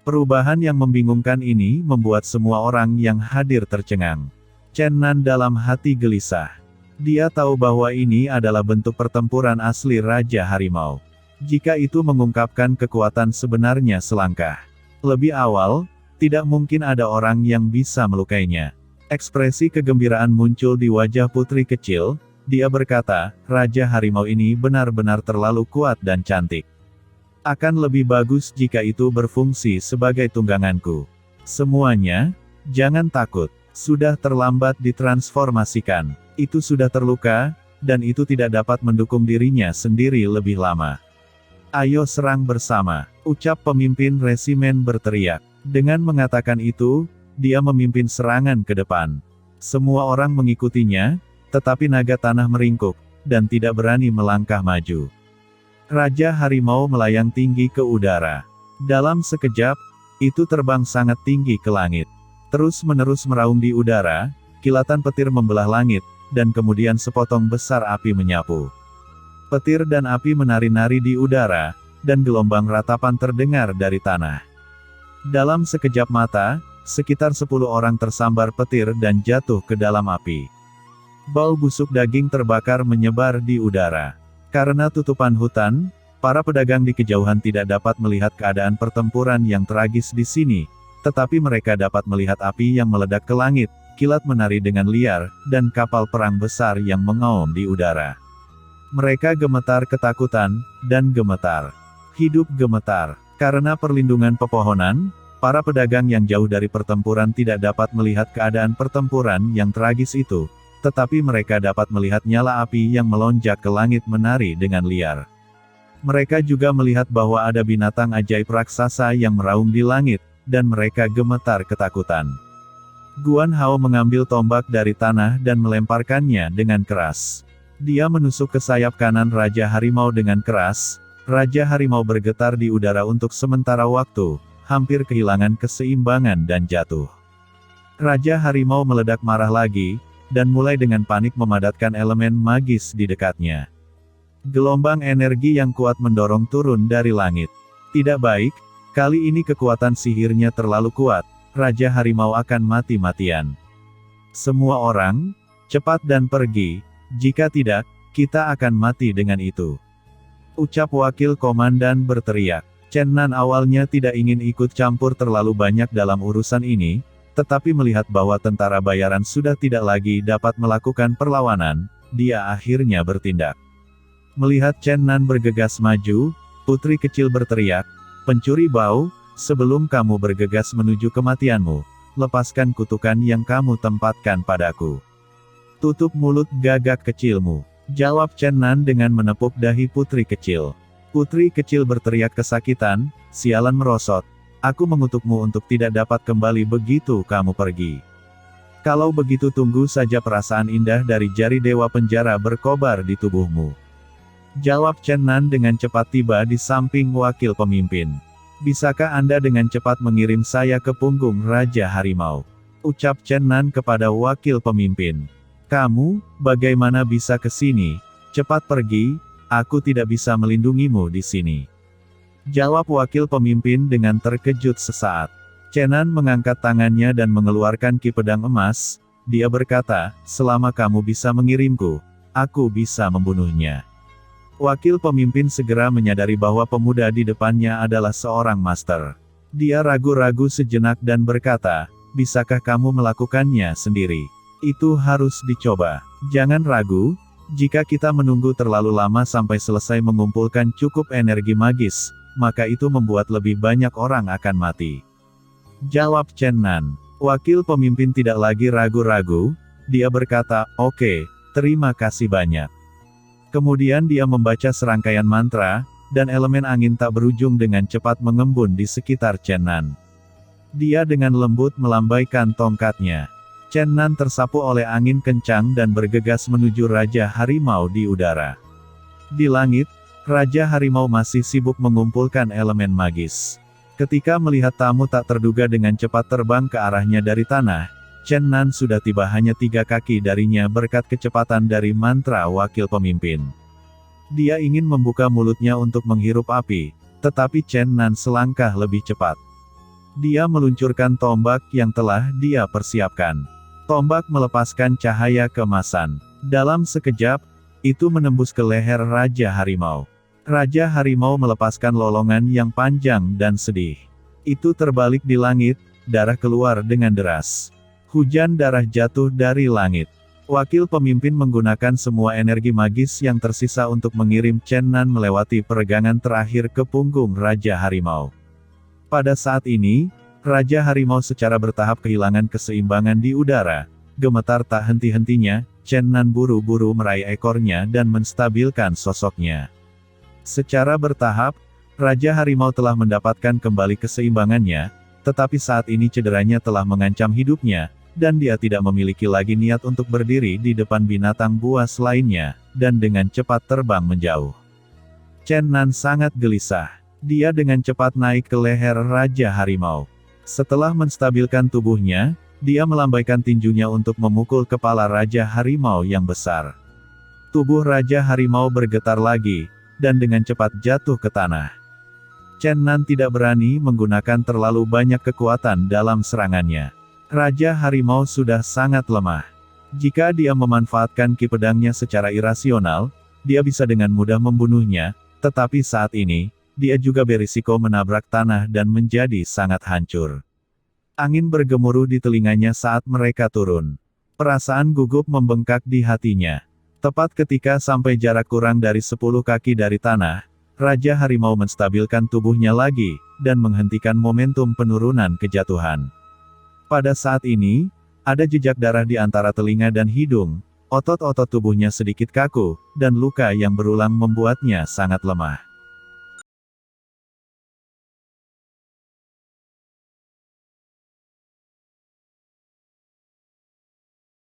Perubahan yang membingungkan ini membuat semua orang yang hadir tercengang. Chen Nan dalam hati gelisah. Dia tahu bahwa ini adalah bentuk pertempuran asli Raja Harimau. Jika itu mengungkapkan kekuatan sebenarnya selangkah lebih awal, tidak mungkin ada orang yang bisa melukainya. Ekspresi kegembiraan muncul di wajah putri kecil. Dia berkata, Raja Harimau ini benar-benar terlalu kuat dan cantik. Akan lebih bagus jika itu berfungsi sebagai tungganganku. Semuanya, jangan takut. Sudah terlambat ditransformasikan. Itu sudah terluka, dan itu tidak dapat mendukung dirinya sendiri lebih lama. Ayo serang bersama, ucap pemimpin resimen berteriak. Dengan mengatakan itu, dia memimpin serangan ke depan. Semua orang mengikutinya, tetapi naga tanah meringkuk, dan tidak berani melangkah maju. Raja Harimau melayang tinggi ke udara. Dalam sekejap, itu terbang sangat tinggi ke langit. Terus-menerus meraung di udara, kilatan petir membelah langit, dan kemudian sepotong besar api menyapu. Petir dan api menari-nari di udara, dan gelombang ratapan terdengar dari tanah. Dalam sekejap mata, sekitar 10 orang tersambar petir dan jatuh ke dalam api. Bau busuk daging terbakar menyebar di udara. Karena tutupan hutan, para pedagang di kejauhan tidak dapat melihat keadaan pertempuran yang tragis di sini, tetapi mereka dapat melihat api yang meledak ke langit, kilat menari dengan liar, dan kapal perang besar yang mengaum di udara. Mereka gemetar ketakutan, dan gemetar. Hidup gemetar. Karena perlindungan pepohonan, para pedagang yang jauh dari pertempuran tidak dapat melihat keadaan pertempuran yang tragis itu, tetapi mereka dapat melihat nyala api yang melonjak ke langit menari dengan liar. Mereka juga melihat bahwa ada binatang ajaib raksasa yang meraung di langit, dan mereka gemetar ketakutan. Guan Hao mengambil tombak dari tanah dan melemparkannya dengan keras. Dia menusuk ke sayap kanan Raja Harimau dengan keras. Raja Harimau bergetar di udara untuk sementara waktu, hampir kehilangan keseimbangan dan jatuh. Raja Harimau meledak marah lagi, dan mulai dengan panik memadatkan elemen magis di dekatnya. Gelombang energi yang kuat mendorong turun dari langit. Tidak baik, kali ini kekuatan sihirnya terlalu kuat, Raja Harimau akan mati-matian. Semua orang, cepat dan pergi. Jika tidak, kita akan mati dengan itu. Ucap wakil komandan berteriak. Chen Nan awalnya tidak ingin ikut campur terlalu banyak dalam urusan ini, tetapi melihat bahwa tentara bayaran sudah tidak lagi dapat melakukan perlawanan, dia akhirnya bertindak. Melihat Chen Nan bergegas maju, putri kecil berteriak, pencuri bau, sebelum kamu bergegas menuju kematianmu, lepaskan kutukan yang kamu tempatkan padaku. Tutup mulut gagak kecilmu, jawab Chen Nan dengan menepuk dahi putri kecil. Putri kecil berteriak kesakitan, sialan merosot, aku mengutukmu untuk tidak dapat kembali begitu kamu pergi. Kalau begitu tunggu saja perasaan indah dari jari dewa penjara berkobar di tubuhmu. Jawab Chen Nan dengan cepat tiba di samping wakil pemimpin. Bisakah Anda dengan cepat mengirim saya ke punggung Raja Harimau? Ucap Chen Nan kepada wakil pemimpin. Kamu, bagaimana bisa ke sini? Cepat pergi, aku tidak bisa melindungimu di sini. Jawab wakil pemimpin dengan terkejut sesaat. Chen Nan mengangkat tangannya dan mengeluarkan ki pedang emas. Dia berkata, selama kamu bisa mengirimku, aku bisa membunuhnya. Wakil pemimpin segera menyadari bahwa pemuda di depannya adalah seorang master. Dia ragu-ragu sejenak dan berkata, bisakah kamu melakukannya sendiri? Itu harus dicoba. Jangan ragu, jika kita menunggu terlalu lama sampai selesai mengumpulkan cukup energi magis, maka itu membuat lebih banyak orang akan mati. Jawab Chen Nan. Wakil pemimpin tidak lagi ragu-ragu, dia berkata, oke, terima kasih banyak. Kemudian dia membaca serangkaian mantra, dan elemen angin tak berujung dengan cepat mengembun di sekitar Chen Nan. Dia dengan lembut melambaikan tongkatnya. Chen Nan tersapu oleh angin kencang dan bergegas menuju Raja Harimau di udara. Di langit, Raja Harimau masih sibuk mengumpulkan elemen magis. Ketika melihat tamu tak terduga dengan cepat terbang ke arahnya dari tanah, Chen Nan sudah tiba hanya 3 kaki darinya berkat kecepatan dari mantra wakil pemimpin. Dia ingin membuka mulutnya untuk menghirup api, tetapi Chen Nan selangkah lebih cepat. Dia meluncurkan tombak yang telah dia persiapkan. Tombak melepaskan cahaya keemasan. Dalam sekejap, itu menembus ke leher Raja Harimau. Raja Harimau melepaskan lolongan yang panjang dan sedih. Itu terbalik di langit, darah keluar dengan deras. Hujan darah jatuh dari langit. Wakil pemimpin menggunakan semua energi magis yang tersisa untuk mengirim Chen Nan melewati peregangan terakhir ke punggung Raja Harimau. Pada saat ini, Raja Harimau secara bertahap kehilangan keseimbangan di udara. Gemetar tak henti-hentinya, Chen Nan buru-buru meraih ekornya dan menstabilkan sosoknya. Secara bertahap, Raja Harimau telah mendapatkan kembali keseimbangannya, tetapi saat ini cederanya telah mengancam hidupnya, dan dia tidak memiliki lagi niat untuk berdiri di depan binatang buas lainnya, dan dengan cepat terbang menjauh. Chen Nan sangat gelisah. Dia dengan cepat naik ke leher Raja Harimau. Setelah menstabilkan tubuhnya, dia melambaikan tinjunya untuk memukul kepala Raja Harimau yang besar. Tubuh Raja Harimau bergetar lagi, dan dengan cepat jatuh ke tanah. Chen Nan tidak berani menggunakan terlalu banyak kekuatan dalam serangannya. Raja Harimau sudah sangat lemah. Jika dia memanfaatkan ki pedangnya secara irasional, dia bisa dengan mudah membunuhnya, tetapi saat ini, dia juga berisiko menabrak tanah dan menjadi sangat hancur. Angin bergemuruh di telinganya saat mereka turun. Perasaan gugup membengkak di hatinya. Tepat ketika sampai jarak kurang dari 10 kaki dari tanah, Raja Harimau menstabilkan tubuhnya lagi, dan menghentikan momentum penurunan kejatuhan. Pada saat ini, ada jejak darah di antara telinga dan hidung, otot-otot tubuhnya sedikit kaku, dan luka yang berulang membuatnya sangat lemah.